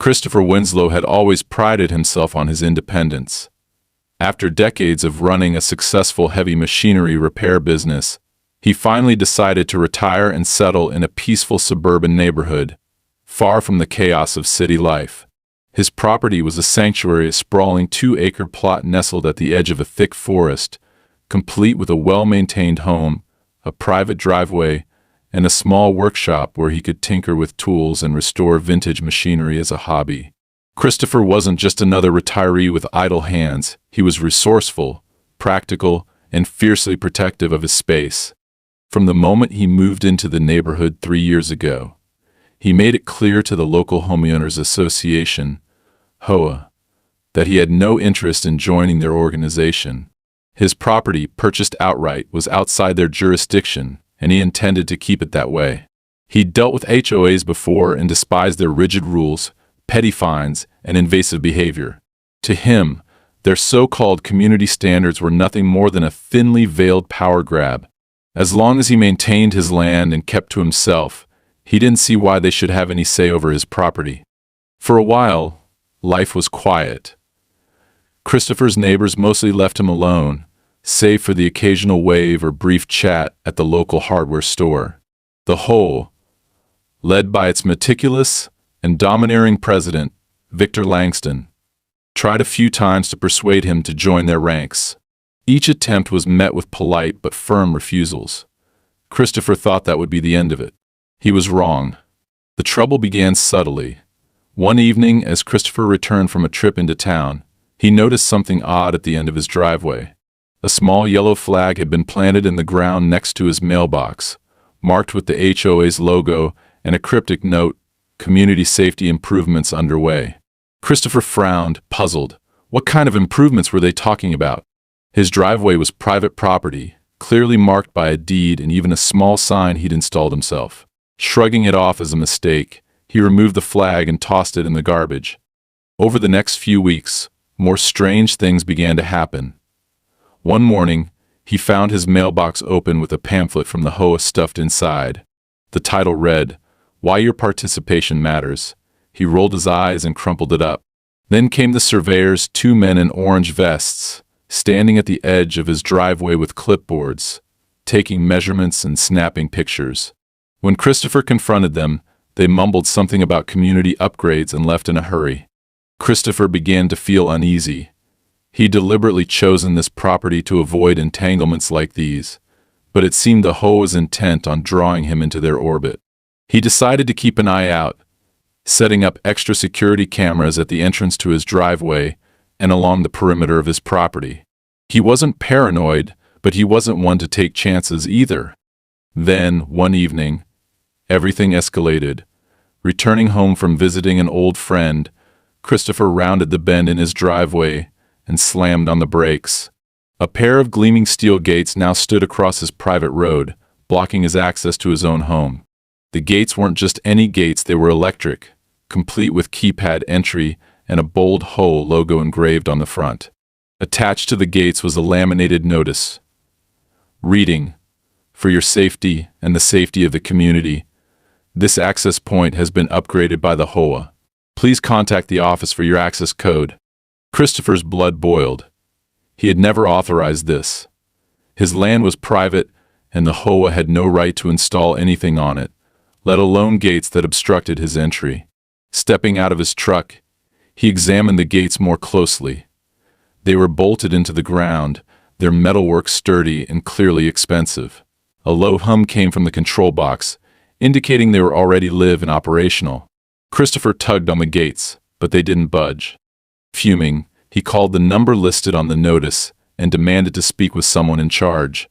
Christopher Winslow had always prided himself on his independence. After decades of running a successful heavy machinery repair business, he finally decided to retire and settle in a peaceful suburban neighborhood, far from the chaos of city life. His property was a sanctuary, a sprawling 2-acre plot nestled at the edge of a thick forest, complete with a well-maintained home, a private driveway, and a small workshop where he could tinker with tools and restore vintage machinery as a hobby. Christopher wasn't just another retiree with idle hands. He was resourceful, practical, and fiercely protective of his space. From the moment he moved into the neighborhood 3 years ago, he made it clear to the local homeowners association, HOA, that he had no interest in joining their organization. His property, purchased outright, was outside their jurisdiction, and he intended to keep it that way. He'd dealt with HOAs before and despised their rigid rules, petty fines, and invasive behavior. To him, their so-called community standards were nothing more than a thinly veiled power grab. As long as he maintained his land and kept to himself, he didn't see why they should have any say over his property. For a while, life was quiet. Christopher's neighbors mostly left him alone, save for the occasional wave or brief chat at the local hardware store. The HOA, led by its meticulous and domineering president, Victor Langston, tried a few times to persuade him to join their ranks. Each attempt was met with polite but firm refusals. Christopher thought that would be the end of it. He was wrong. The trouble began subtly. One evening, as Christopher returned from a trip into town, he noticed something odd at the end of his driveway. A small yellow flag had been planted in the ground next to his mailbox, marked with the HOA's logo and a cryptic note, "Community safety improvements underway." Christopher frowned, puzzled. What kind of improvements were they talking about? His driveway was private property, clearly marked by a deed and even a small sign he'd installed himself. Shrugging it off as a mistake, he removed the flag and tossed it in the garbage. Over the next few weeks, more strange things began to happen. One morning, he found his mailbox open with a pamphlet from the HOA stuffed inside. The title read, "Why Your Participation Matters." He rolled his eyes and crumpled it up. Then came the surveyors, 2 men in orange vests, standing at the edge of his driveway with clipboards, taking measurements and snapping pictures. When Christopher confronted them, they mumbled something about community upgrades and left in a hurry. Christopher began to feel uneasy. He'd deliberately chosen this property to avoid entanglements like these, but it seemed the HOA was intent on drawing him into their orbit. He decided to keep an eye out, setting up extra security cameras at the entrance to his driveway and along the perimeter of his property. He wasn't paranoid, but he wasn't one to take chances either. Then, one evening, everything escalated. Returning home from visiting an old friend, Christopher rounded the bend in his driveway and slammed on the brakes. A pair of gleaming steel gates now stood across his private road, blocking his access to his own home. The gates weren't just any gates, they were electric, complete with keypad entry and a bold HOA logo engraved on the front. Attached to the gates was a laminated notice, reading, "For your safety and the safety of the community, this access point has been upgraded by the HOA. Please contact the office for your access code." Christopher's blood boiled. He had never authorized this. His land was private, and the HOA had no right to install anything on it, let alone gates that obstructed his entry. Stepping out of his truck, he examined the gates more closely. They were bolted into the ground, their metalwork sturdy and clearly expensive. A low hum came from the control box, indicating they were already live and operational. Christopher tugged on the gates, but they didn't budge. Fuming, he called the number listed on the notice and demanded to speak with someone in charge.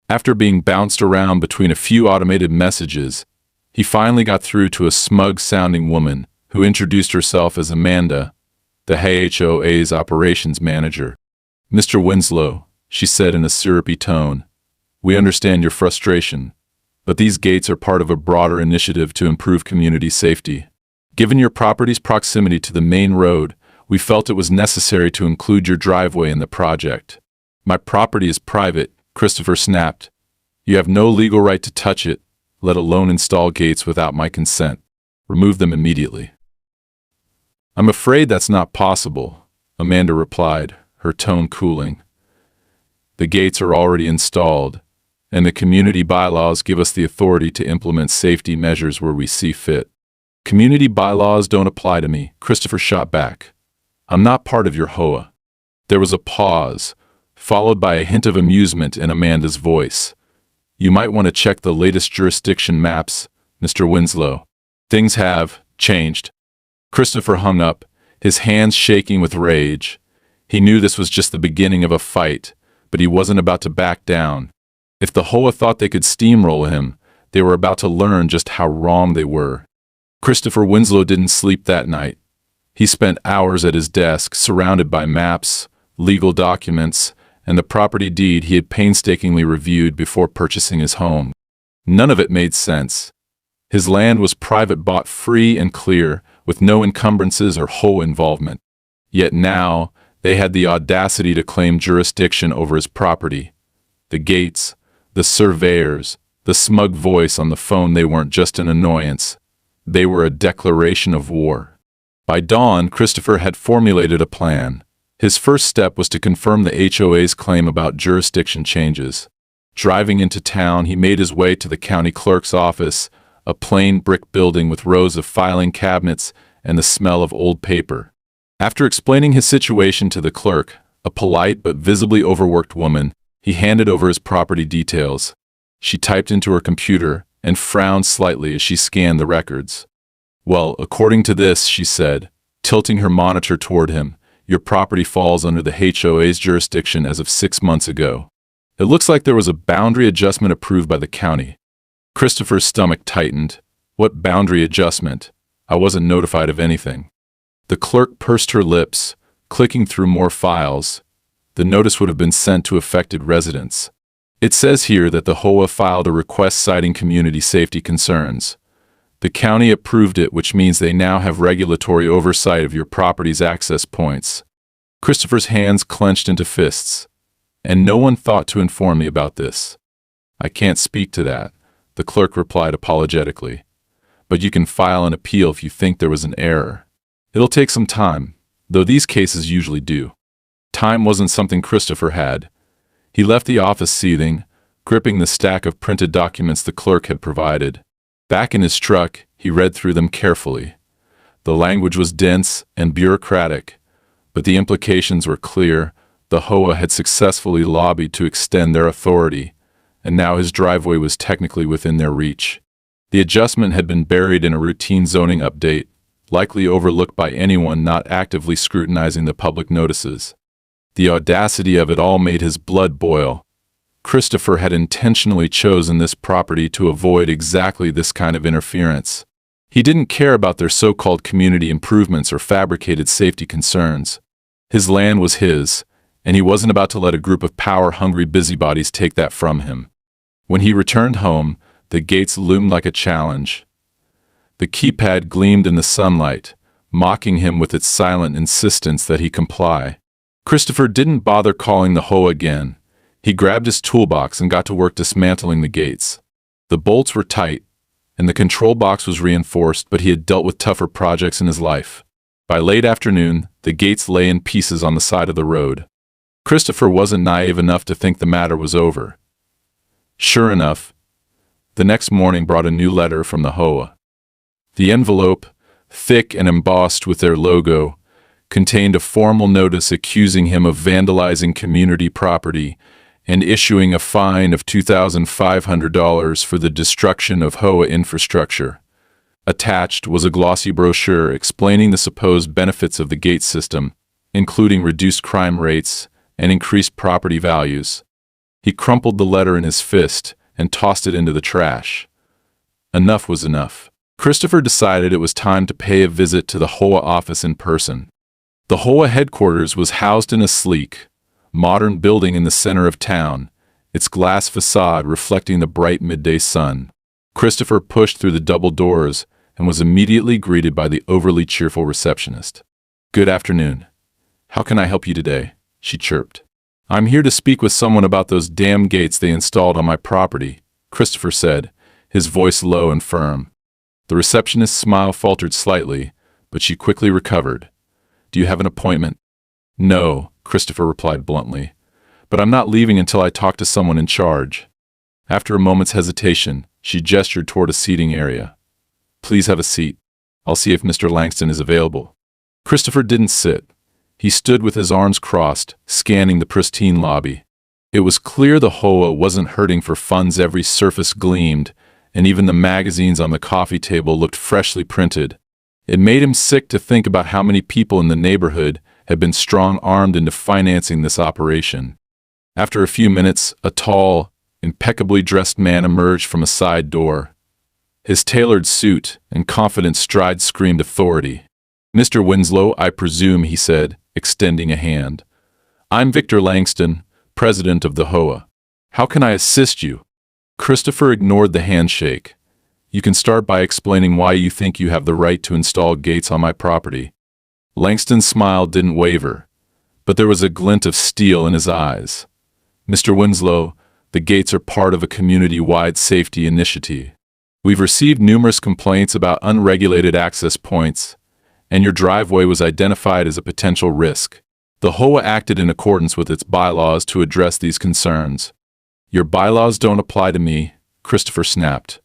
After being bounced around between a few automated messages, he finally got through to a smug-sounding woman who introduced herself as Amanda, the HOA's operations manager. "Mr. Winslow," she said in a syrupy tone, "we understand your frustration, but these gates are part of a broader initiative to improve community safety. Given your property's proximity to the main road, we felt it was necessary to include your driveway in the project." "My property is private," Christopher snapped. "You have no legal right to touch it, let alone install gates without my consent. Remove them immediately." "I'm afraid that's not possible," Amanda replied, her tone cooling. "The gates are already installed, and the community bylaws give us the authority to implement safety measures where we see fit." "Community bylaws don't apply to me," Christopher shot back. "I'm not part of your HOA." There was a pause, followed by a hint of amusement in Amanda's voice. "You might want to check the latest jurisdiction maps, Mr. Winslow. Things have changed." Christopher hung up, his hands shaking with rage. He knew this was just the beginning of a fight, but he wasn't about to back down. If the HOA thought they could steamroll him, they were about to learn just how wrong they were. Christopher Winslow didn't sleep that night. He spent hours at his desk, surrounded by maps, legal documents, and the property deed he had painstakingly reviewed before purchasing his home. None of it made sense. His land was private, bought free and clear, with no encumbrances or HOA involvement. Yet now, they had the audacity to claim jurisdiction over his property. The gates, the surveyors, the smug voice on the phone, they weren't just an annoyance. They were a declaration of war. By dawn, Christopher had formulated a plan. His first step was to confirm the HOA's claim about jurisdiction changes. Driving into town, he made his way to the county clerk's office, a plain brick building with rows of filing cabinets and the smell of old paper. After explaining his situation to the clerk, a polite but visibly overworked woman, he handed over his property details. She typed into her computer and frowned slightly as she scanned the records. "Well, according to this," she said, tilting her monitor toward him, "your property falls under the HOA's jurisdiction as of 6 months ago. It looks like there was a boundary adjustment approved by the county." Christopher's stomach tightened. "What boundary adjustment? I wasn't notified of anything." The clerk pursed her lips, clicking through more files. The notice would have been sent to affected residents. "It says here that the HOA filed a request citing community safety concerns. The county approved it, which means they now have regulatory oversight of your property's access points." Christopher's hands clenched into fists. "And no one thought to inform me about this." "I can't speak to that," the clerk replied apologetically. "But you can file an appeal if you think there was an error. It'll take some time, though these cases usually do." Time wasn't something Christopher had. He left the office seething, gripping the stack of printed documents the clerk had provided. Back in his truck, he read through them carefully. The language was dense and bureaucratic, but the implications were clear. The HOA had successfully lobbied to extend their authority, and now his driveway was technically within their reach. The adjustment had been buried in a routine zoning update, likely overlooked by anyone not actively scrutinizing the public notices. The audacity of it all made his blood boil. Christopher had intentionally chosen this property to avoid exactly this kind of interference. He didn't care about their so-called community improvements or fabricated safety concerns. His land was his, and he wasn't about to let a group of power-hungry busybodies take that from him. When he returned home, the gates loomed like a challenge. The keypad gleamed in the sunlight, mocking him with its silent insistence that he comply. Christopher didn't bother calling the HOA again. He grabbed his toolbox and got to work dismantling the gates. The bolts were tight, and the control box was reinforced, but he had dealt with tougher projects in his life. By late afternoon, the gates lay in pieces on the side of the road. Christopher wasn't naive enough to think the matter was over. Sure enough, the next morning brought a new letter from the HOA. The envelope, thick and embossed with their logo, contained a formal notice accusing him of vandalizing community property and issuing a fine of $2,500 for the destruction of HOA infrastructure. Attached was a glossy brochure explaining the supposed benefits of the gate system, including reduced crime rates and increased property values. He crumpled the letter in his fist and tossed it into the trash. Enough was enough. Christopher decided it was time to pay a visit to the HOA office in person. The HOA headquarters was housed in a sleek, modern building in the center of town, its glass facade reflecting the bright midday sun. Christopher pushed through the double doors and was immediately greeted by the overly cheerful receptionist. "Good afternoon. How can I help you today?" she chirped. "I'm here to speak with someone about those damn gates they installed on my property," Christopher said, his voice low and firm. The receptionist's smile faltered slightly, but she quickly recovered. "Do you have an appointment?" "No," Christopher replied bluntly, "but I'm not leaving until I talk to someone in charge." After a moment's hesitation, she gestured toward a seating area. "Please have a seat. I'll see if Mr. Langston is available." Christopher didn't sit. He stood with his arms crossed, scanning the pristine lobby. It was clear the HOA wasn't hurting for funds. Every surface gleamed, and even the magazines on the coffee table looked freshly printed. It made him sick to think about how many people in the neighborhood had been strong-armed into financing this operation. After a few minutes, a tall, impeccably dressed man emerged from a side door. His tailored suit and confident stride screamed authority. "Mr. Winslow, I presume," he said, extending a hand. "I'm Victor Langston, president of the HOA. How can I assist you?" Christopher ignored the handshake. "You can start by explaining why you think you have the right to install gates on my property." Langston's smile didn't waver, but there was a glint of steel in his eyes. "Mr. Winslow, the gates are part of a community-wide safety initiative. We've received numerous complaints about unregulated access points, and your driveway was identified as a potential risk. The HOA acted in accordance with its bylaws to address these concerns." "Your bylaws don't apply to me," Christopher snapped.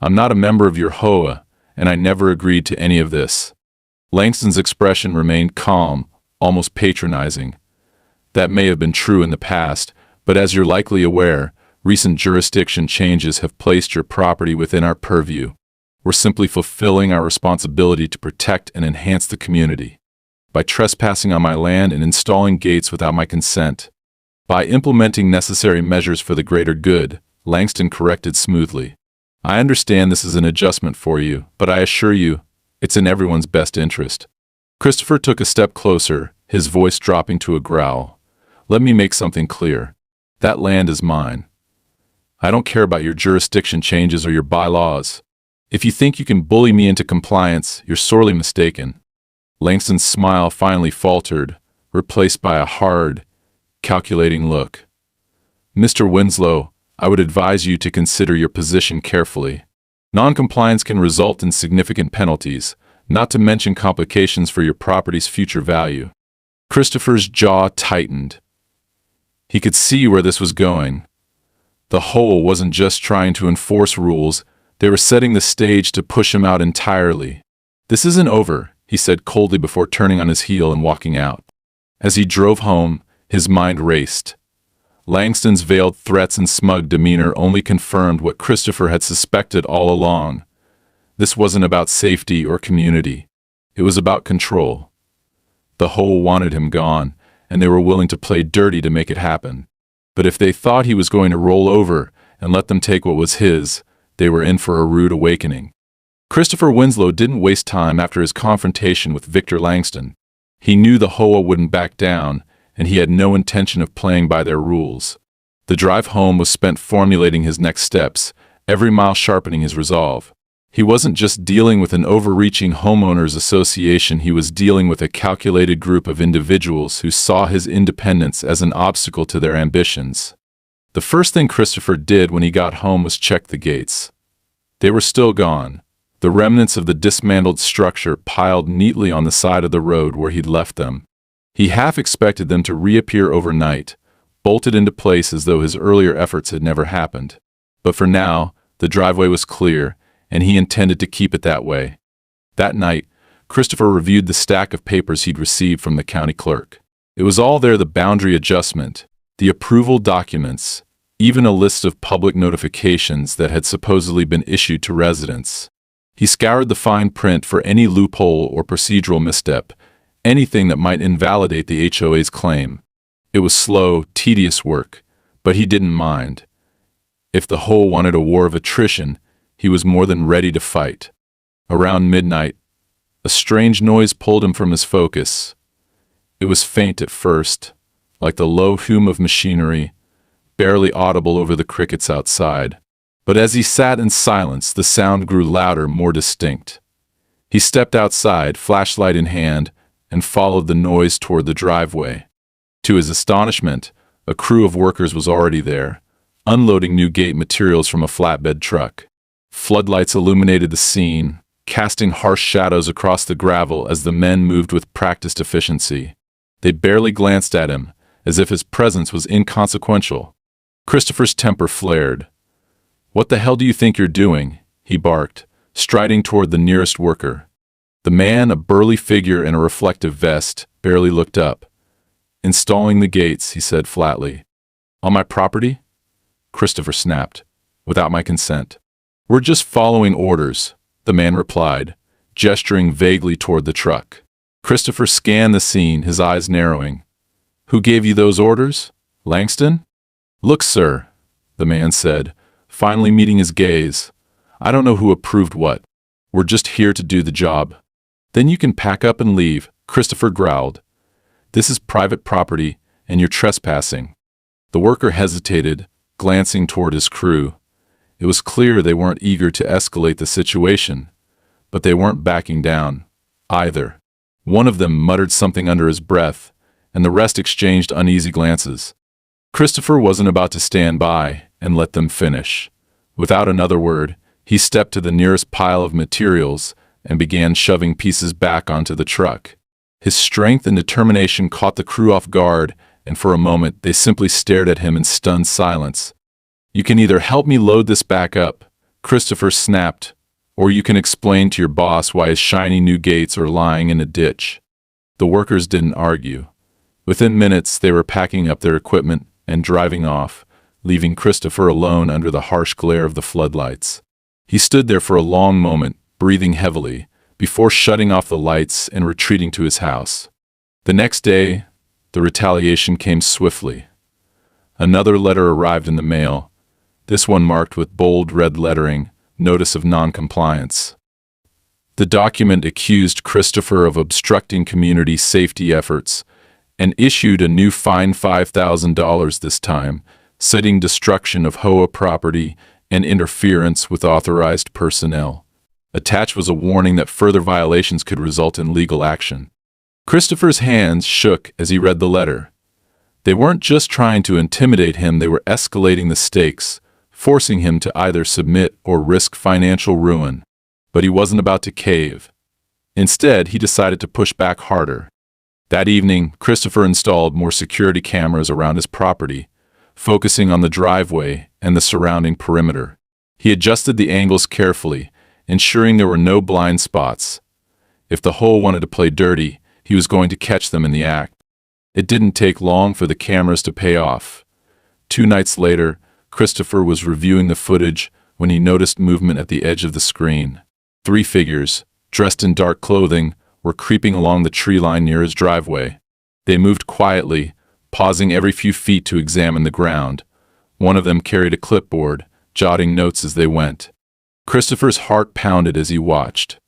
"I'm not a member of your HOA, and I never agreed to any of this." Langston's expression remained calm, almost patronizing. "That may have been true in the past, but as you're likely aware, recent jurisdiction changes have placed your property within our purview. We're simply fulfilling our responsibility to protect and enhance the community. By trespassing on my land and installing gates without my consent. By implementing necessary measures for the greater good," Langston corrected smoothly. "I understand this is an adjustment for you, but I assure you, it's in everyone's best interest." Christopher took a step closer, his voice dropping to a growl. "Let me make something clear. That land is mine. I don't care about your jurisdiction changes or your bylaws. If you think you can bully me into compliance, you're sorely mistaken." Langston's smile finally faltered, replaced by a hard, calculating look. "Mr. Winslow, I would advise you to consider your position carefully. Non-compliance can result in significant penalties, not to mention complications for your property's future value." Christopher's jaw tightened. He could see where this was going. The HOA wasn't just trying to enforce rules, they were setting the stage to push him out entirely. "This isn't over," he said coldly before turning on his heel and walking out. As he drove home, his mind raced. Langston's veiled threats and smug demeanor only confirmed what Christopher had suspected all along. This wasn't about safety or community. It was about control. The HOA wanted him gone, and they were willing to play dirty to make it happen. But if they thought he was going to roll over and let them take what was his, they were in for a rude awakening. Christopher Winslow didn't waste time after his confrontation with Victor Langston. He knew the HOA wouldn't back down, and he had no intention of playing by their rules. The drive home was spent formulating his next steps, every mile sharpening his resolve. He wasn't just dealing with an overreaching homeowners association, he was dealing with a calculated group of individuals who saw his independence as an obstacle to their ambitions. The first thing Christopher did when he got home was check the gates. They were still gone, the remnants of the dismantled structure piled neatly on the side of the road where he'd left them. He half expected them to reappear overnight, bolted into place as though his earlier efforts had never happened. But for now, the driveway was clear, and he intended to keep it that way. That night, Christopher reviewed the stack of papers he'd received from the county clerk. It was all there: the boundary adjustment, the approval documents, even a list of public notifications that had supposedly been issued to residents. He scoured the fine print for any loophole or procedural misstep, anything that might invalidate the HOA's claim. It was slow, tedious work, but he didn't mind. If the HOA wanted a war of attrition, he was more than ready to fight. Around midnight, a strange noise pulled him from his focus. It was faint at first, like the low hum of machinery, barely audible over the crickets outside. But as he sat in silence, the sound grew louder, more distinct. He stepped outside, flashlight in hand, and followed the noise toward the driveway. To his astonishment, a crew of workers was already there, unloading new gate materials from a flatbed truck. Floodlights illuminated the scene, casting harsh shadows across the gravel as the men moved with practiced efficiency. They barely glanced at him, as if his presence was inconsequential. Christopher's temper flared. "What the hell do you think you're doing?" he barked, striding toward the nearest worker. The man, a burly figure in a reflective vest, barely looked up. "Installing the gates," he said flatly. "On my property?" Christopher snapped. "Without my consent." "We're just following orders," the man replied, gesturing vaguely toward the truck. Christopher scanned the scene, his eyes narrowing. "Who gave you those orders? Langston?" "Look, sir," the man said, finally meeting his gaze. "I don't know who approved what. We're just here to do the job." "Then you can pack up and leave," Christopher growled. "This is private property, and you're trespassing." The worker hesitated, glancing toward his crew. It was clear they weren't eager to escalate the situation, but they weren't backing down, either. One of them muttered something under his breath, and the rest exchanged uneasy glances. Christopher wasn't about to stand by and let them finish. Without another word, he stepped to the nearest pile of materials and began shoving pieces back onto the truck. His strength and determination caught the crew off guard, and for a moment they simply stared at him in stunned silence. "You can either help me load this back up," Christopher snapped, "or you can explain to your boss why his shiny new gates are lying in a ditch." The workers didn't argue. Within minutes, they were packing up their equipment and driving off, leaving Christopher alone under the harsh glare of the floodlights. He stood there for a long moment, breathing heavily, before shutting off the lights and retreating to his house. The next day, the retaliation came swiftly. Another letter arrived in the mail, this one marked with bold red lettering, "Notice of Non-Compliance." The document accused Christopher of obstructing community safety efforts and issued a new fine $5,000 this time, citing destruction of HOA property and interference with authorized personnel. Attached was a warning that further violations could result in legal action. Christopher's hands shook as he read the letter. They weren't just trying to intimidate him, they were escalating the stakes, forcing him to either submit or risk financial ruin. But he wasn't about to cave. Instead, he decided to push back harder. That evening, Christopher installed more security cameras around his property, focusing on the driveway and the surrounding perimeter. He adjusted the angles carefully, ensuring there were no blind spots. If the HOA wanted to play dirty, he was going to catch them in the act. It didn't take long for the cameras to pay off. 2 nights later, Christopher was reviewing the footage when he noticed movement at the edge of the screen. 3 figures, dressed in dark clothing, were creeping along the tree line near his driveway. They moved quietly, pausing every few feet to examine the ground. One of them carried a clipboard, jotting notes as they went. Christopher's heart pounded as he watched.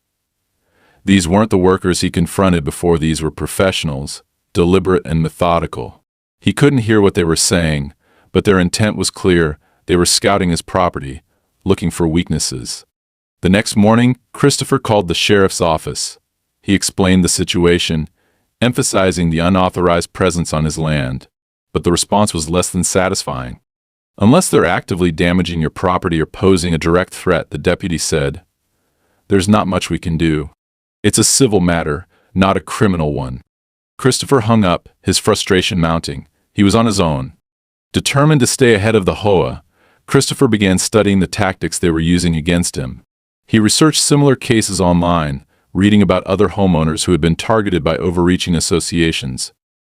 These weren't the workers he confronted before. These were professionals, deliberate and methodical. He couldn't hear what they were saying, but their intent was clear. They were scouting his property, looking for weaknesses. The next morning, Christopher called the sheriff's office. He explained the situation, emphasizing the unauthorized presence on his land. But the response was less than satisfying. "Unless they're actively damaging your property or posing a direct threat," the deputy said, "there's not much we can do. It's a civil matter, not a criminal one." Christopher hung up, his frustration mounting. He was on his own. Determined to stay ahead of the HOA, Christopher began studying the tactics they were using against him. He researched similar cases online, reading about other homeowners who had been targeted by overreaching associations.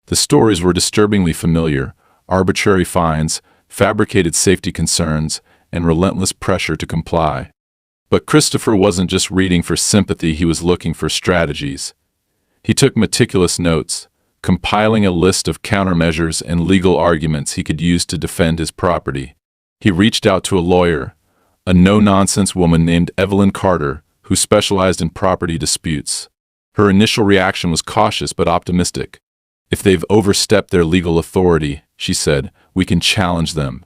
The stories were disturbingly familiar: arbitrary fines, fabricated safety concerns, and relentless pressure to comply. But Christopher wasn't just reading for sympathy, he was looking for strategies. He took meticulous notes, compiling a list of countermeasures and legal arguments he could use to defend his property. He reached out to a lawyer, a no-nonsense woman named Evelyn Carter, who specialized in property disputes. Her initial reaction was cautious but optimistic. "If they've overstepped their legal authority," she said, "we can challenge them.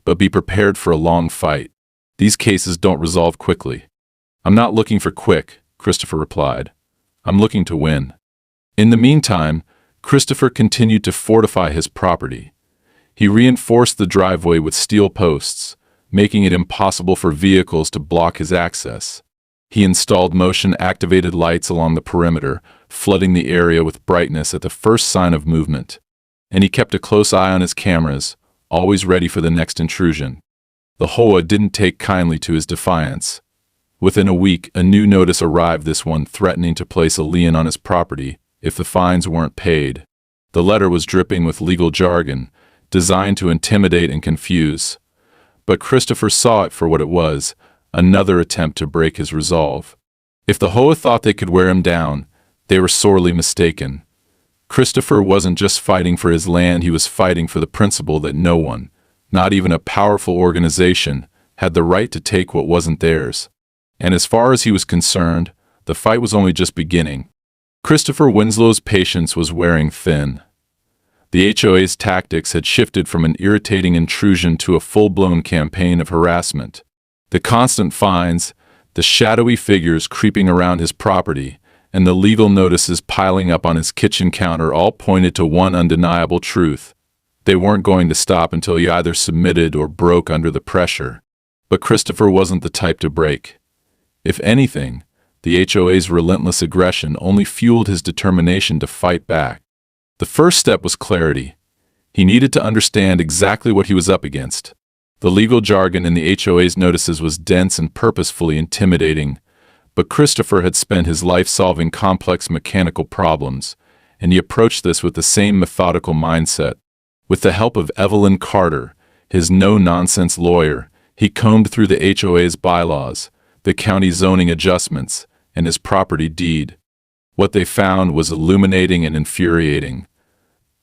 But be prepared for a long fight. These cases don't resolve quickly." "I'm not looking for quick," Christopher replied. "I'm looking to win." In the meantime, Christopher continued to fortify his property. He reinforced the driveway with steel posts, making it impossible for vehicles to block his access. He installed motion-activated lights along the perimeter, flooding the area with brightness at the first sign of movement. And he kept a close eye on his cameras, always ready for the next intrusion. The HOA didn't take kindly to his defiance. Within a week, a new notice arrived, this one threatening to place a lien on his property if the fines weren't paid. The letter was dripping with legal jargon, designed to intimidate and confuse. But Christopher saw it for what it was, another attempt to break his resolve. If the HOA thought they could wear him down, they were sorely mistaken. Christopher wasn't just fighting for his land, he was fighting for the principle that no one, not even a powerful organization, had the right to take what wasn't theirs. And as far as he was concerned, the fight was only just beginning. Christopher Winslow's patience was wearing thin. The HOA's tactics had shifted from an irritating intrusion to a full-blown campaign of harassment. The constant fines, the shadowy figures creeping around his property, and the legal notices piling up on his kitchen counter all pointed to one undeniable truth. They weren't going to stop until he either submitted or broke under the pressure. But Christopher wasn't the type to break. If anything, the HOA's relentless aggression only fueled his determination to fight back. The first step was clarity. He needed to understand exactly what he was up against. The legal jargon in the HOA's notices was dense and purposefully intimidating, but Christopher had spent his life solving complex mechanical problems, and he approached this with the same methodical mindset. With the help of Evelyn Carter, his no-nonsense lawyer, he combed through the HOA's bylaws, the county zoning adjustments, and his property deed. What they found was illuminating and infuriating.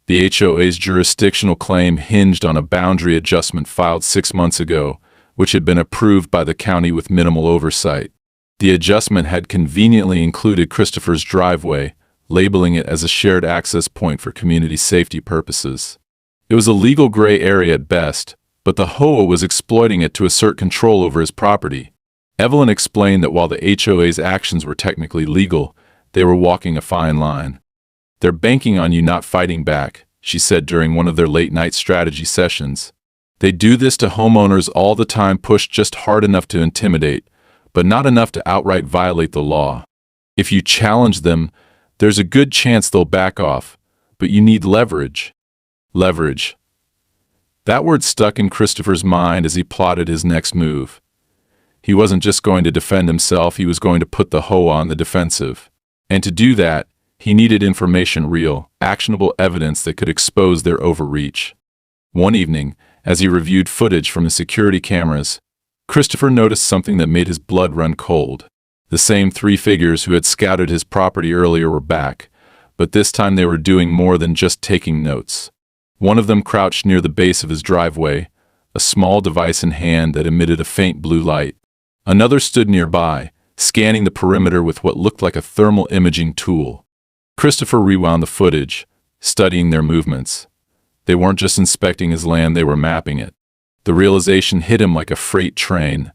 The HOA's jurisdictional claim hinged on a boundary adjustment filed 6 months ago, which had been approved by the county with minimal oversight. The adjustment had conveniently included Christopher's driveway, labeling it as a shared access point for community safety purposes. It was a legal gray area at best, but the HOA was exploiting it to assert control over his property. Evelyn explained that while the HOA's actions were technically legal, they were walking a fine line. "They're banking on you not fighting back," she said during one of their late-night strategy sessions. "They do this to homeowners all the time, push just hard enough to intimidate, but not enough to outright violate the law. If you challenge them, there's a good chance they'll back off, but you need leverage." Leverage. That word stuck in Christopher's mind as he plotted his next move. He wasn't just going to defend himself, he was going to put the HOA on the defensive. And to do that, he needed information, real, actionable evidence that could expose their overreach. One evening, as he reviewed footage from the security cameras, Christopher noticed something that made his blood run cold. The same 3 figures who had scouted his property earlier were back, but this time they were doing more than just taking notes. One of them crouched near the base of his driveway, a small device in hand that emitted a faint blue light. Another stood nearby, scanning the perimeter with what looked like a thermal imaging tool. Christopher rewound the footage, studying their movements. They weren't just inspecting his land, they were mapping it. The realization hit him like a freight train.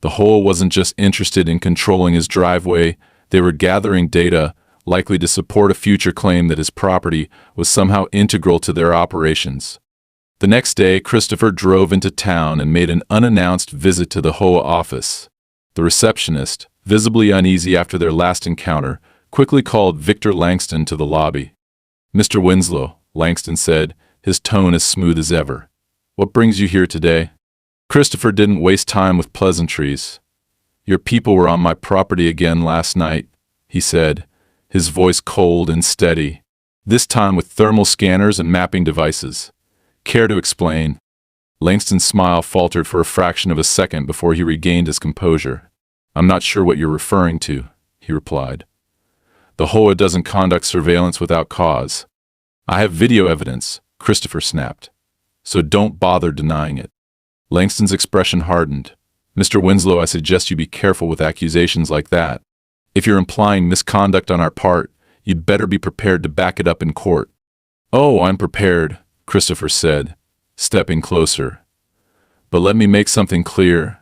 The HOA wasn't just interested in controlling his driveway, they were gathering data, likely to support a future claim that his property was somehow integral to their operations. The next day, Christopher drove into town and made an unannounced visit to the HOA office. The receptionist, visibly uneasy after their last encounter, quickly called Victor Langston to the lobby. "Mr. Winslow," Langston said, his tone as smooth as ever. "What brings you here today?" Christopher didn't waste time with pleasantries. "Your people were on my property again last night," he said, his voice cold and steady, this time with thermal scanners and mapping devices. "Care to explain?" Langston's smile faltered for a fraction of a second before he regained his composure. "I'm not sure what you're referring to," he replied. "The HOA doesn't conduct surveillance without cause." "I have video evidence," Christopher snapped. "So don't bother denying it." Langston's expression hardened. "Mr. Winslow, I suggest you be careful with accusations like that. If you're implying misconduct on our part, you'd better be prepared to back it up in court." "Oh, I'm prepared," Christopher said, stepping closer. "But let me make something clear.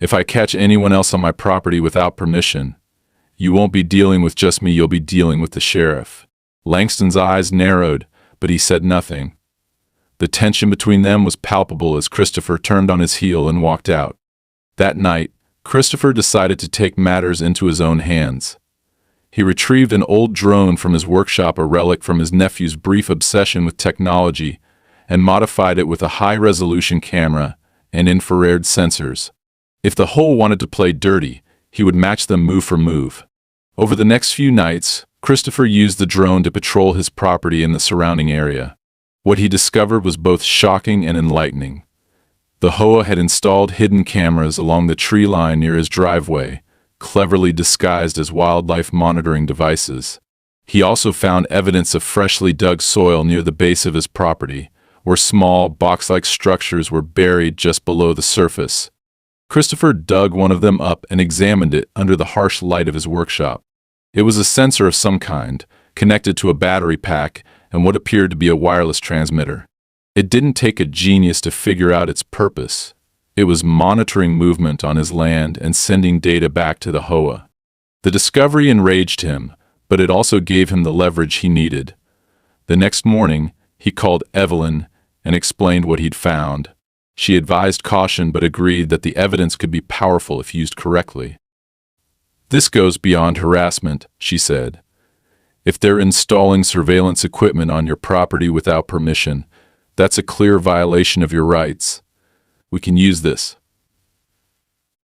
If I catch anyone else on my property without permission, you won't be dealing with just me, you'll be dealing with the sheriff." Langston's eyes narrowed, but he said nothing. The tension between them was palpable as Christopher turned on his heel and walked out. That night, Christopher decided to take matters into his own hands. He retrieved an old drone from his workshop, a relic from his nephew's brief obsession with technology, and modified it with a high-resolution camera and infrared sensors. If the HOA wanted to play dirty, he would match them move for move. Over the next few nights, Christopher used the drone to patrol his property and the surrounding area. What he discovered was both shocking and enlightening. The HOA had installed hidden cameras along the tree line near his driveway, cleverly disguised as wildlife monitoring devices. He also found evidence of freshly dug soil near the base of his property, where small, box-like structures were buried just below the surface. Christopher dug one of them up and examined it under the harsh light of his workshop. It was a sensor of some kind, connected to a battery pack and what appeared to be a wireless transmitter. It didn't take a genius to figure out its purpose. It was monitoring movement on his land and sending data back to the HOA. The discovery enraged him, but it also gave him the leverage he needed. The next morning, he called Evelyn and explained what he'd found. She advised caution but agreed that the evidence could be powerful if used correctly. "This goes beyond harassment," she said. "If they're installing surveillance equipment on your property without permission, that's a clear violation of your rights. We can use this."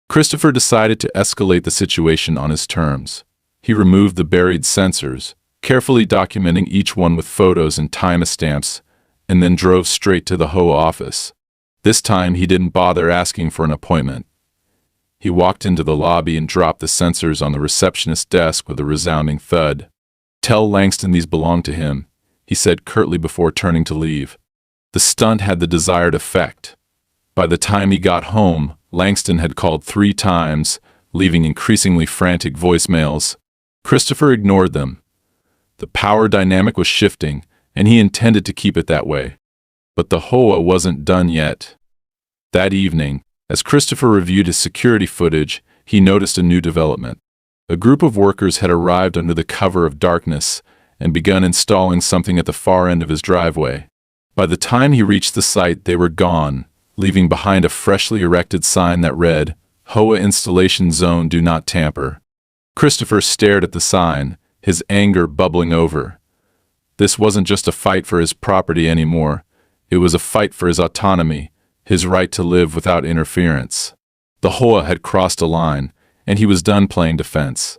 Christopher decided to escalate the situation on his terms. He removed the buried sensors, carefully documenting each one with photos and timestamps, and then drove straight to the HOA office. This time he didn't bother asking for an appointment. He walked into the lobby and dropped the sensors on the receptionist's desk with a resounding thud. "Tell Langston these belong to him," he said curtly before turning to leave. The stunt had the desired effect. By the time he got home, Langston had called 3 times, leaving increasingly frantic voicemails. Christopher ignored them. The power dynamic was shifting, and he intended to keep it that way. But the HOA wasn't done yet. That evening, as Christopher reviewed his security footage, he noticed a new development. A group of workers had arrived under the cover of darkness and begun installing something at the far end of his driveway. By the time he reached the site, they were gone, leaving behind a freshly erected sign that read, "HOA Installation Zone, Do Not Tamper." Christopher stared at the sign, his anger bubbling over. This wasn't just a fight for his property anymore. It was a fight for his autonomy, his right to live without interference. The HOA had crossed a line, and he was done playing defense.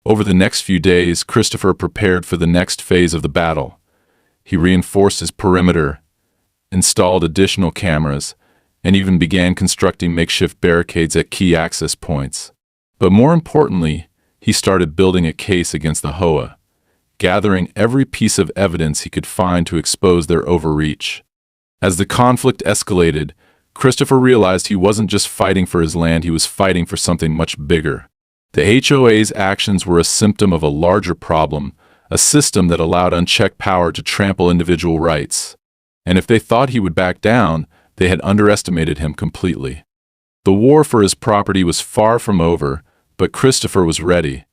Over the next few days, Christopher prepared for the next phase of the battle. He reinforced his perimeter, installed additional cameras, and even began constructing makeshift barricades at key access points. But more importantly, he started building a case against the HOA, gathering every piece of evidence he could find to expose their overreach. As the conflict escalated, Christopher realized he wasn't just fighting for his land, he was fighting for something much bigger. The HOA's actions were a symptom of a larger problem, a system that allowed unchecked power to trample individual rights. And if they thought he would back down, they had underestimated him completely. The war for his property was far from over, but Christopher was ready.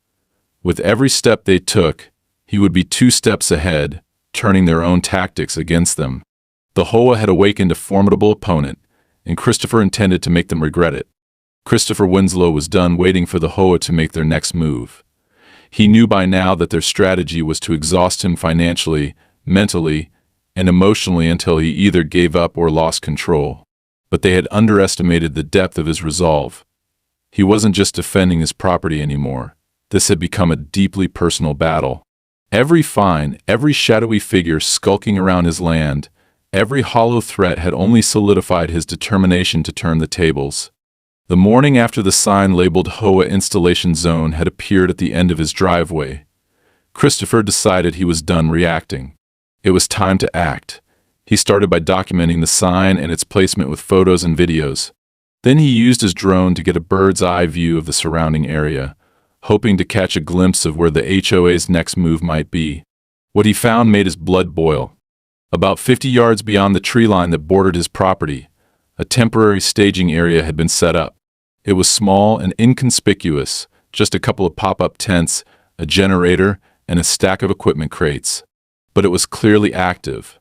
With every step they took, he would be 2 steps ahead, turning their own tactics against them. The HOA had awakened a formidable opponent, and Christopher intended to make them regret it. Christopher Winslow was done waiting for the HOA to make their next move. He knew by now that their strategy was to exhaust him financially, mentally, and emotionally until he either gave up or lost control. But they had underestimated the depth of his resolve. He wasn't just defending his property anymore. This had become a deeply personal battle. Every fine, every shadowy figure skulking around his land, every hollow threat had only solidified his determination to turn the tables. The morning after the sign labeled HOA Installation Zone had appeared at the end of his driveway, Christopher decided he was done reacting. It was time to act. He started by documenting the sign and its placement with photos and videos. Then he used his drone to get a bird's-eye view of the surrounding area, hoping to catch a glimpse of where the HOA's next move might be. What he found made his blood boil. About 50 yards beyond the tree line that bordered his property, a temporary staging area had been set up. It was small and inconspicuous, just a couple of pop-up tents, a generator, and a stack of equipment crates. But it was clearly active.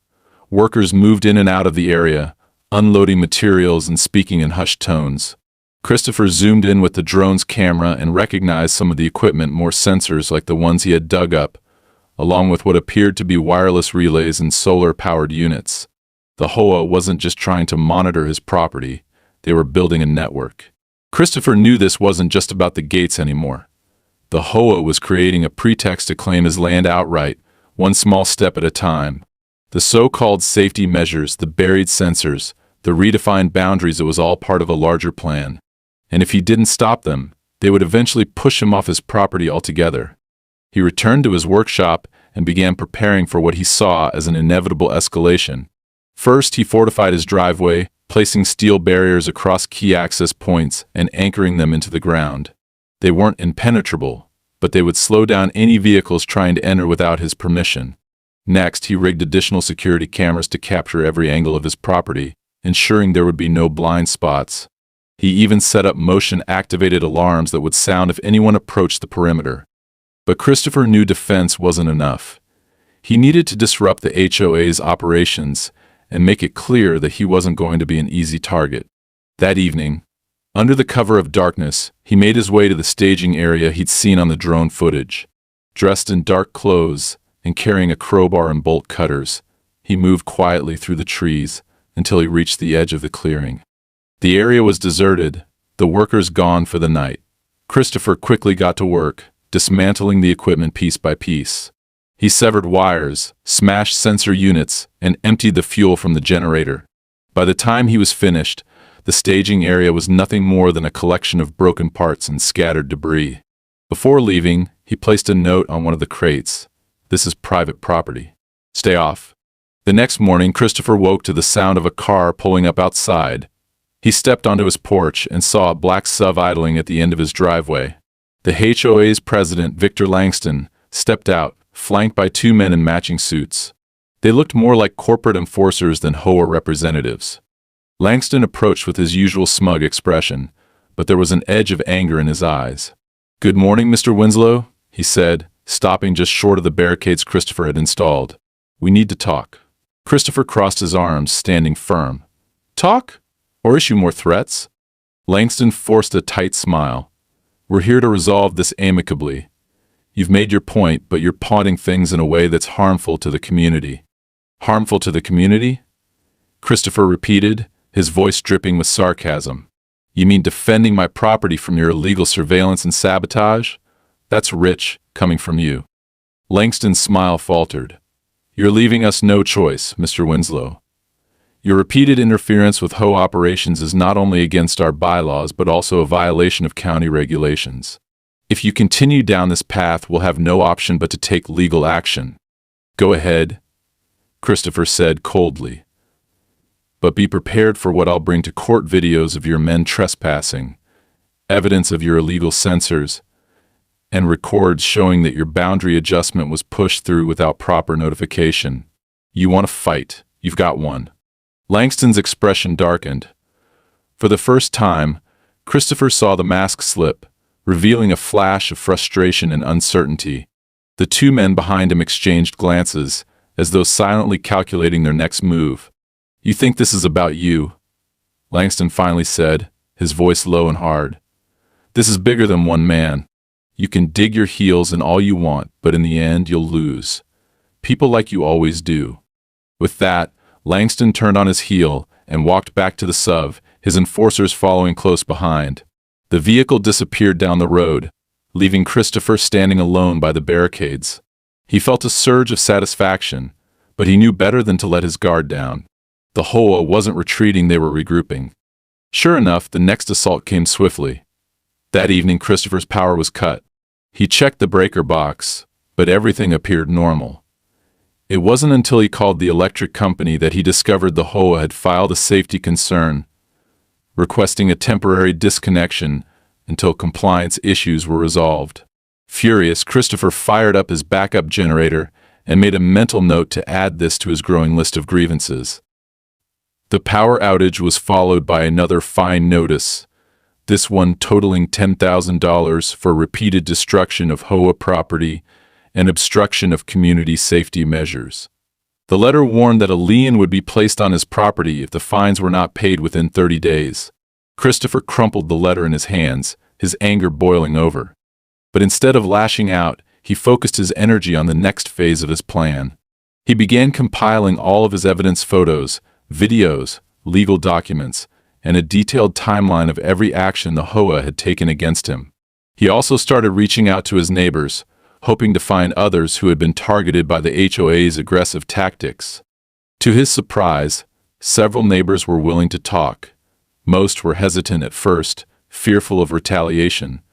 Workers moved in and out of the area, unloading materials and speaking in hushed tones. Christopher zoomed in with the drone's camera and recognized some of the equipment, more sensors like the ones he had dug up, along with what appeared to be wireless relays and solar-powered units. The HOA wasn't just trying to monitor his property, they were building a network. Christopher knew this wasn't just about the gates anymore. The HOA was creating a pretext to claim his land outright, one small step at a time. The so-called safety measures, the buried sensors, the redefined boundaries, it was all part of a larger plan. And if he didn't stop them, they would eventually push him off his property altogether. He returned to his workshop and began preparing for what he saw as an inevitable escalation. First, he fortified his driveway, placing steel barriers across key access points and anchoring them into the ground. They weren't impenetrable, but they would slow down any vehicles trying to enter without his permission. Next, he rigged additional security cameras to capture every angle of his property, ensuring there would be no blind spots. He even set up motion-activated alarms that would sound if anyone approached the perimeter. But Christopher knew defense wasn't enough. He needed to disrupt the HOA's operations and make it clear that he wasn't going to be an easy target. That evening, under the cover of darkness, he made his way to the staging area he'd seen on the drone footage. Dressed in dark clothes and carrying a crowbar and bolt cutters, he moved quietly through the trees until he reached the edge of the clearing. The area was deserted, the workers gone for the night. Christopher quickly got to work, dismantling the equipment piece by piece. He severed wires, smashed sensor units, and emptied the fuel from the generator. By the time he was finished, the staging area was nothing more than a collection of broken parts and scattered debris. Before leaving, he placed a note on one of the crates. "This is private property. Stay off." The next morning, Christopher woke to the sound of a car pulling up outside. He stepped onto his porch and saw a black SUV idling at the end of his driveway. The HOA's president, Victor Langston, stepped out, flanked by two men in matching suits. They looked more like corporate enforcers than HOA representatives. Langston approached with his usual smug expression, but there was an edge of anger in his eyes. "Good morning, Mr. Winslow," he said, stopping just short of the barricades Christopher had installed. "We need to talk." Christopher crossed his arms, standing firm. "Talk? Or issue more threats?" Langston forced a tight smile. "We're here to resolve this amicably. You've made your point, but you're pawning things in a way that's harmful to the community." "Harmful to the community?" Christopher repeated, his voice dripping with sarcasm. "You mean defending my property from your illegal surveillance and sabotage? That's rich, coming from you." Langston's smile faltered. "You're leaving us no choice, Mr. Winslow. Your repeated interference with HOA operations is not only against our bylaws but also a violation of county regulations. If you continue down this path, we'll have no option but to take legal action." "Go ahead," Christopher said coldly. "But be prepared for what I'll bring to court: videos of your men trespassing, evidence of your illegal sensors, and records showing that your boundary adjustment was pushed through without proper notification. You want to fight? You've got one." Langston's expression darkened. For the first time, Christopher saw the mask slip, revealing a flash of frustration and uncertainty. The two men behind him exchanged glances, as though silently calculating their next move. "You think this is about you?" Langston finally said, his voice low and hard. "This is bigger than one man. You can dig your heels in all you want, but in the end you'll lose. People like you always do." With that, Langston turned on his heel and walked back to the SUV, his enforcers following close behind. The vehicle disappeared down the road, leaving Christopher standing alone by the barricades. He felt a surge of satisfaction, but he knew better than to let his guard down. The HOA wasn't retreating, they were regrouping. Sure enough, the next assault came swiftly. That evening, Christopher's power was cut. He checked the breaker box, but everything appeared normal. It wasn't until he called the electric company that he discovered the HOA had filed a safety concern, requesting a temporary disconnection until compliance issues were resolved. Furious, Christopher fired up his backup generator and made a mental note to add this to his growing list of grievances. The power outage was followed by another fine notice, this one totaling $10,000 for repeated destruction of HOA property and obstruction of community safety measures. The letter warned that a lien would be placed on his property if the fines were not paid within 30 days. Christopher crumpled the letter in his hands, his anger boiling over. But instead of lashing out, he focused his energy on the next phase of his plan. He began compiling all of his evidence, photos, videos, legal documents, and a detailed timeline of every action the HOA had taken against him. He also started reaching out to his neighbors, hoping to find others who had been targeted by the HOA's aggressive tactics. To his surprise, several neighbors were willing to talk. Most were hesitant at first, fearful of retaliation,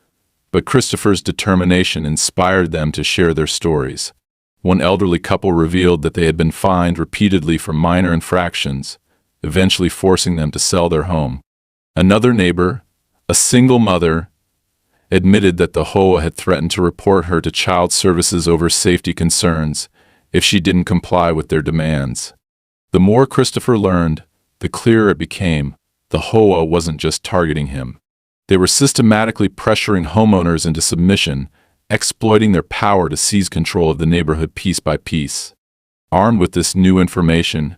but Christopher's determination inspired them to share their stories. One elderly couple revealed that they had been fined repeatedly for minor infractions, eventually forcing them to sell their home. Another neighbor, a single mother, admitted that the HOA had threatened to report her to child services over safety concerns if she didn't comply with their demands. The more Christopher learned, the clearer it became the HOA wasn't just targeting him. They were systematically pressuring homeowners into submission, exploiting their power to seize control of the neighborhood piece by piece. Armed with this new information,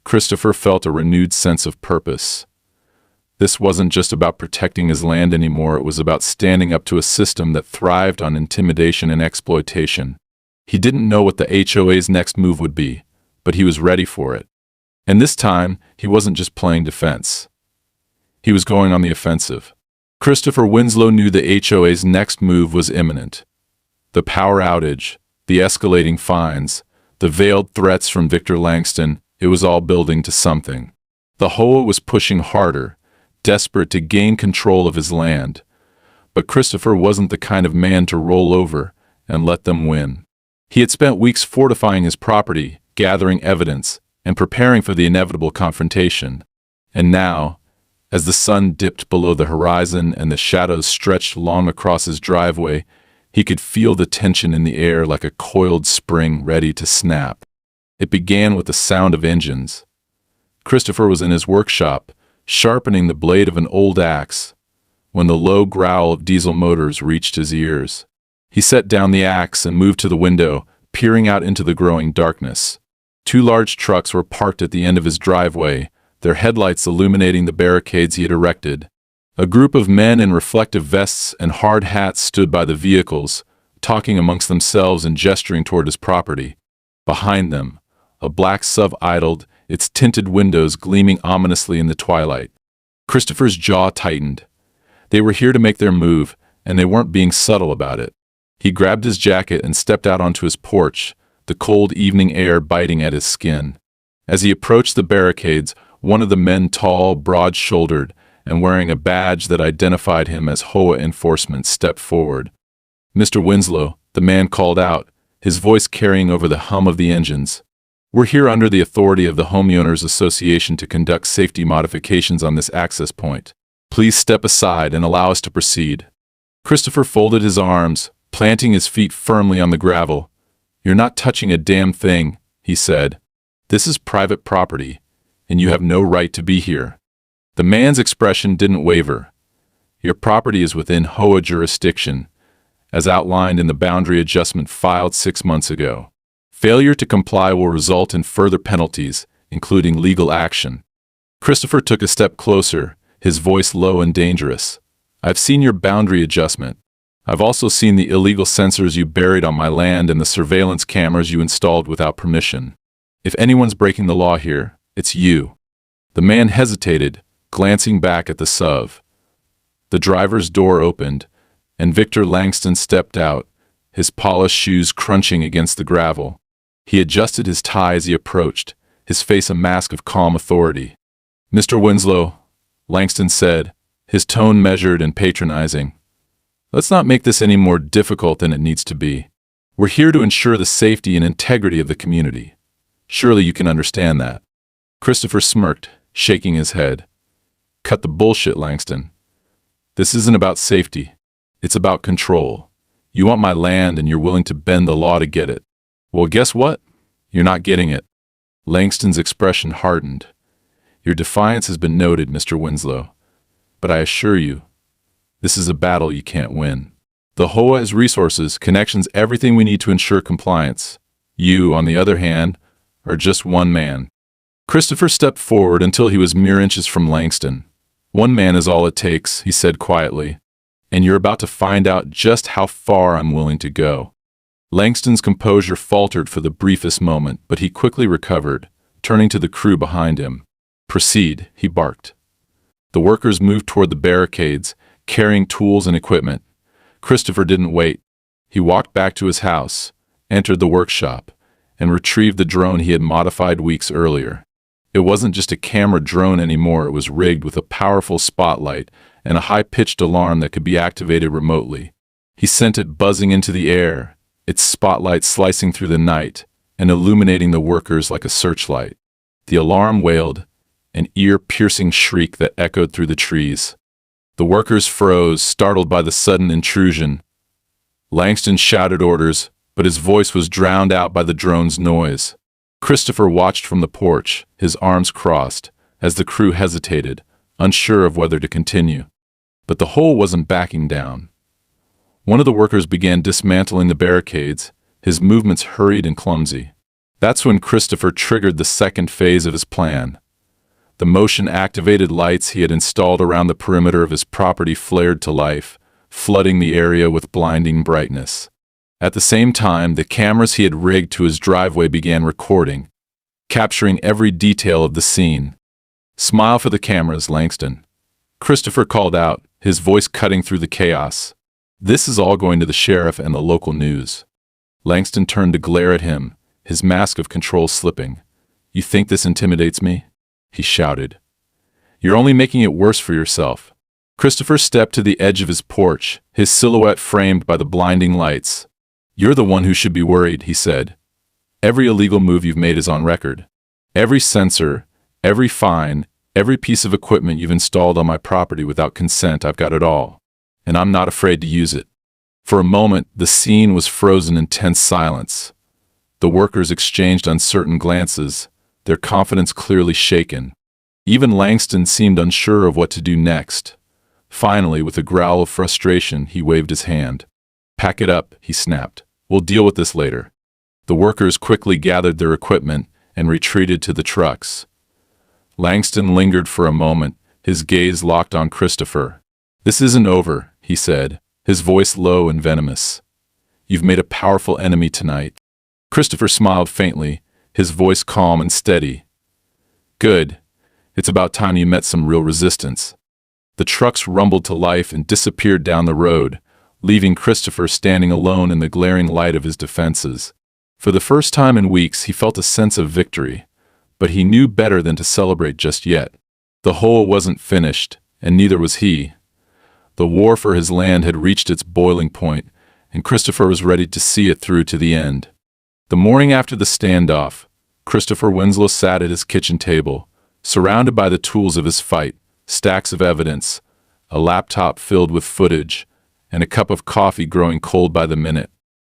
Christopher felt a renewed sense of purpose. This wasn't just about protecting his land anymore, it was about standing up to a system that thrived on intimidation and exploitation. He didn't know what the HOA's next move would be, but he was ready for it. And this time, he wasn't just playing defense. He was going on the offensive. Christopher Winslow knew the HOA's next move was imminent. The power outage, the escalating fines, the veiled threats from Victor Langston, it was all building to something. The HOA was pushing harder, desperate to gain control of his land. But Christopher wasn't the kind of man to roll over and let them win. He had spent weeks fortifying his property, gathering evidence, and preparing for the inevitable confrontation. And now, as the sun dipped below the horizon and the shadows stretched long across his driveway, he could feel the tension in the air like a coiled spring ready to snap. It began with the sound of engines. Christopher was in his workshop, sharpening the blade of an old axe, when the low growl of diesel motors reached his ears. He set down the axe and moved to the window, peering out into the growing darkness. Two large trucks were parked at the end of his driveway, their headlights illuminating the barricades he had erected. A group of men in reflective vests and hard hats stood by the vehicles, talking amongst themselves and gesturing toward his property. Behind them, a black sub idled, its tinted windows gleaming ominously in the twilight. Christopher's jaw tightened. They were here to make their move, and they weren't being subtle about it. He grabbed his jacket and stepped out onto his porch, the cold evening air biting at his skin. As he approached the barricades, one of the men, tall, broad-shouldered, and wearing a badge that identified him as HOA enforcement, stepped forward. "Mr. Winslow," the man called out, his voice carrying over the hum of the engines. "We're here under the authority of the Homeowners Association to conduct safety modifications on this access point. Please step aside and allow us to proceed." Christopher folded his arms, planting his feet firmly on the gravel. "You're not touching a damn thing," he said. "This is private property, and you have no right to be here." The man's expression didn't waver. "Your property is within HOA jurisdiction, as outlined in the boundary adjustment filed 6 months ago. Failure to comply will result in further penalties, including legal action." Christopher took a step closer, his voice low and dangerous. "I've seen your boundary adjustment. I've also seen the illegal sensors you buried on my land and the surveillance cameras you installed without permission. If anyone's breaking the law here, it's you." The man hesitated, glancing back at the SUV. The driver's door opened, and Victor Langston stepped out, his polished shoes crunching against the gravel. He adjusted his tie as he approached, his face a mask of calm authority. "Mr. Winslow," Langston said, his tone measured and patronizing, "let's not make this any more difficult than it needs to be. We're here to ensure the safety and integrity of the community. Surely you can understand that." Christopher smirked, shaking his head. "Cut the bullshit, Langston. This isn't about safety. It's about control. You want my land and you're willing to bend the law to get it. Well, guess what? You're not getting it." Langston's expression hardened. "Your defiance has been noted, Mr. Winslow. But I assure you, this is a battle you can't win. The HOA has resources, connections, everything we need to ensure compliance. You, on the other hand, are just one man." Christopher stepped forward until he was mere inches from Langston. "One man is all it takes," he said quietly, "and you're about to find out just how far I'm willing to go." Langston's composure faltered for the briefest moment, but he quickly recovered, turning to the crew behind him. "Proceed," he barked. The workers moved toward the barricades, carrying tools and equipment. Christopher didn't wait. He walked back to his house, entered the workshop, and retrieved the drone he had modified weeks earlier. It wasn't just a camera drone anymore, it was rigged with a powerful spotlight and a high-pitched alarm that could be activated remotely. He sent it buzzing into the air, its spotlight slicing through the night and illuminating the workers like a searchlight. The alarm wailed, an ear-piercing shriek that echoed through the trees. The workers froze, startled by the sudden intrusion. Langston shouted orders, but his voice was drowned out by the drone's noise. Christopher watched from the porch, his arms crossed, as the crew hesitated, unsure of whether to continue. But the HOA wasn't backing down. One of the workers began dismantling the barricades, his movements hurried and clumsy. That's when Christopher triggered the second phase of his plan. The motion-activated lights he had installed around the perimeter of his property flared to life, flooding the area with blinding brightness. At the same time, the cameras he had rigged to his driveway began recording, capturing every detail of the scene. "Smile for the cameras, Langston," Christopher called out, his voice cutting through the chaos. "This is all going to the sheriff and the local news." Langston turned to glare at him, his mask of control slipping. "You think this intimidates me?" he shouted. "You're only making it worse for yourself." Christopher stepped to the edge of his porch, his silhouette framed by the blinding lights. "You're the one who should be worried," he said. "Every illegal move you've made is on record. Every sensor, every fine, every piece of equipment you've installed on my property without consent, I've got it all. And I'm not afraid to use it." For a moment, the scene was frozen in tense silence. The workers exchanged uncertain glances, their confidence clearly shaken. Even Langston seemed unsure of what to do next. Finally, with a growl of frustration, he waved his hand. "Pack it up," he snapped. "We'll deal with this later." The workers quickly gathered their equipment and retreated to the trucks. Langston lingered for a moment, his gaze locked on Christopher. "This isn't over," he said, his voice low and venomous. "You've made a powerful enemy tonight." Christopher smiled faintly, his voice calm and steady. "Good. It's about time you met some real resistance." The trucks rumbled to life and disappeared down the road, leaving Christopher standing alone in the glaring light of his defenses. For the first time in weeks, he felt a sense of victory, but he knew better than to celebrate just yet. The HOA wasn't finished, and neither was he. The war for his land had reached its boiling point, and Christopher was ready to see it through to the end. The morning after the standoff, Christopher Winslow sat at his kitchen table, surrounded by the tools of his fight, stacks of evidence, a laptop filled with footage, and a cup of coffee growing cold by the minute.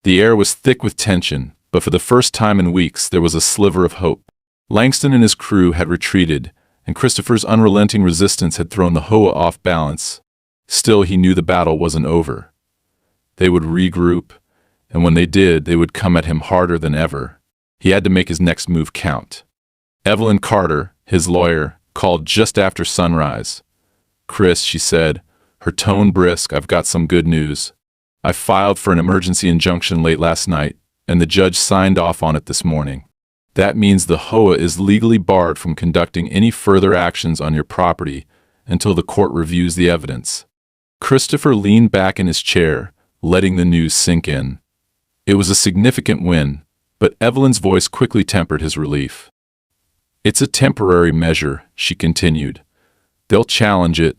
The air was thick with tension, but for the first time in weeks there was a sliver of hope. Langston and his crew had retreated, and Christopher's unrelenting resistance had thrown the HOA off balance. Still, he knew the battle wasn't over. They would regroup, and when they did, they would come at him harder than ever. He had to make his next move count. Evelyn Carter, his lawyer, called just after sunrise. "Chris," she said, her tone brisk, "I've got some good news. I filed for an emergency injunction late last night, and the judge signed off on it this morning. That means the HOA is legally barred from conducting any further actions on your property until the court reviews the evidence." Christopher leaned back in his chair, letting the news sink in. It was a significant win, but Evelyn's voice quickly tempered his relief. "It's a temporary measure," she continued. "They'll challenge it,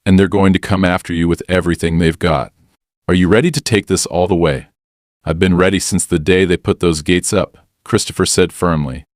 and they're going to come after you with everything they've got. Are you ready to take this all the way?" "I've been ready since the day they put those gates up," Christopher said firmly.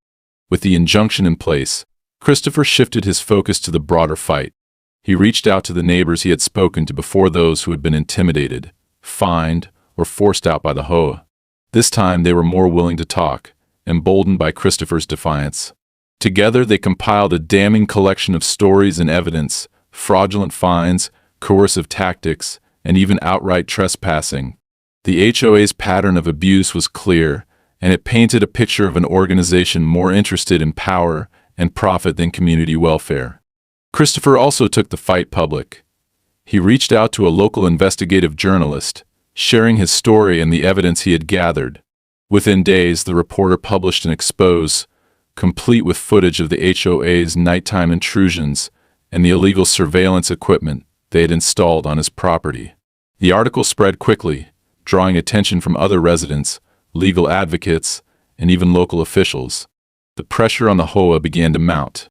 With the injunction in place, Christopher shifted his focus to the broader fight. He reached out to the neighbors he had spoken to before, those who had been intimidated, fined, or forced out by the HOA. This time they were more willing to talk, emboldened by Christopher's defiance. Together they compiled a damning collection of stories and evidence, fraudulent fines, coercive tactics, and even outright trespassing. The HOA's pattern of abuse was clear, and it painted a picture of an organization more interested in power and profit than community welfare. Christopher also took the fight public. He reached out to a local investigative journalist, sharing his story and the evidence he had gathered. Within days, the reporter published an expose, complete with footage of the HOA's nighttime intrusions and the illegal surveillance equipment they had installed on his property. The article spread quickly, drawing attention from other residents, legal advocates, and even local officials. The pressure on the HOA began to mount.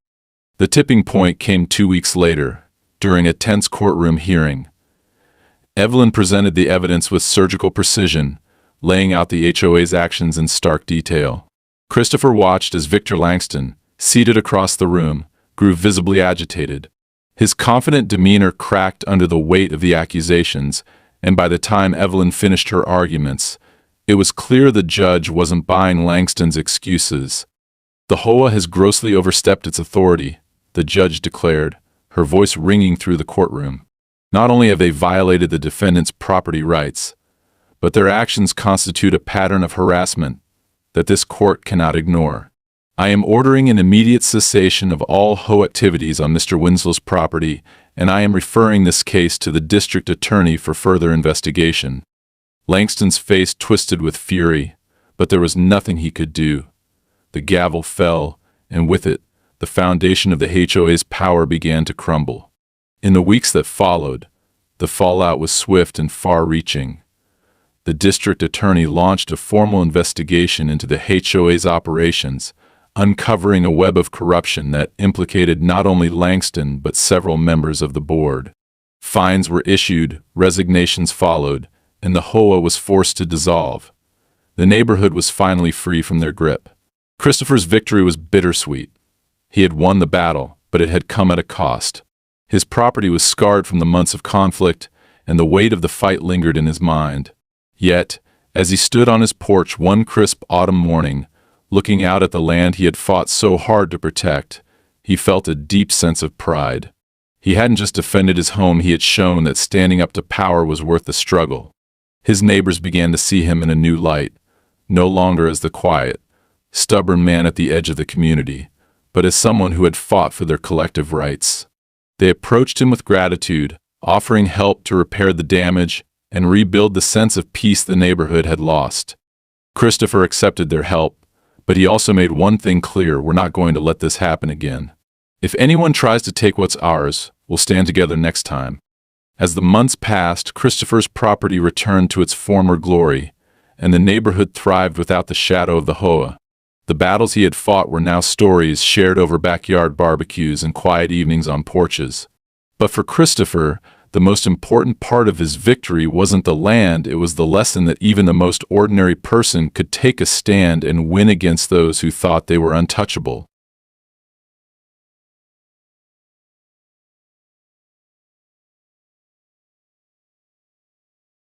The tipping point came 2 weeks later, during a tense courtroom hearing. Evelyn presented the evidence with surgical precision, laying out the HOA's actions in stark detail. Christopher watched as Victor Langston, seated across the room, grew visibly agitated. His confident demeanor cracked under the weight of the accusations, and by the time Evelyn finished her arguments, it was clear the judge wasn't buying Langston's excuses. "The HOA has grossly overstepped its authority," the judge declared, her voice ringing through the courtroom. "Not only have they violated the defendant's property rights, but their actions constitute a pattern of harassment that this court cannot ignore. I am ordering an immediate cessation of all HOA activities on Mr. Winslow's property, and I am referring this case to the district attorney for further investigation." Langston's face twisted with fury, but there was nothing he could do. The gavel fell, and with it, the foundation of the HOA's power began to crumble. In the weeks that followed, the fallout was swift and far-reaching. The district attorney launched a formal investigation into the HOA's operations, uncovering a web of corruption that implicated not only Langston but several members of the board. Fines were issued, resignations followed, and the HOA was forced to dissolve. The neighborhood was finally free from their grip. Christopher's victory was bittersweet. He had won the battle, but it had come at a cost. His property was scarred from the months of conflict, and the weight of the fight lingered in his mind. Yet, as he stood on his porch one crisp autumn morning, looking out at the land he had fought so hard to protect, he felt a deep sense of pride. He hadn't just defended his home, he had shown that standing up to power was worth the struggle. His neighbors began to see him in a new light, no longer as the quiet, stubborn man at the edge of the community, but as someone who had fought for their collective rights. They approached him with gratitude, offering help to repair the damage and rebuild the sense of peace the neighborhood had lost. Christopher accepted their help, but he also made one thing clear: we're not going to let this happen again. If anyone tries to take what's ours, we'll stand together next time. As the months passed, Christopher's property returned to its former glory, and the neighborhood thrived without the shadow of the HOA. The battles he had fought were now stories shared over backyard barbecues and quiet evenings on porches. But for Christopher, the most important part of his victory wasn't the land, it was the lesson that even the most ordinary person could take a stand and win against those who thought they were untouchable.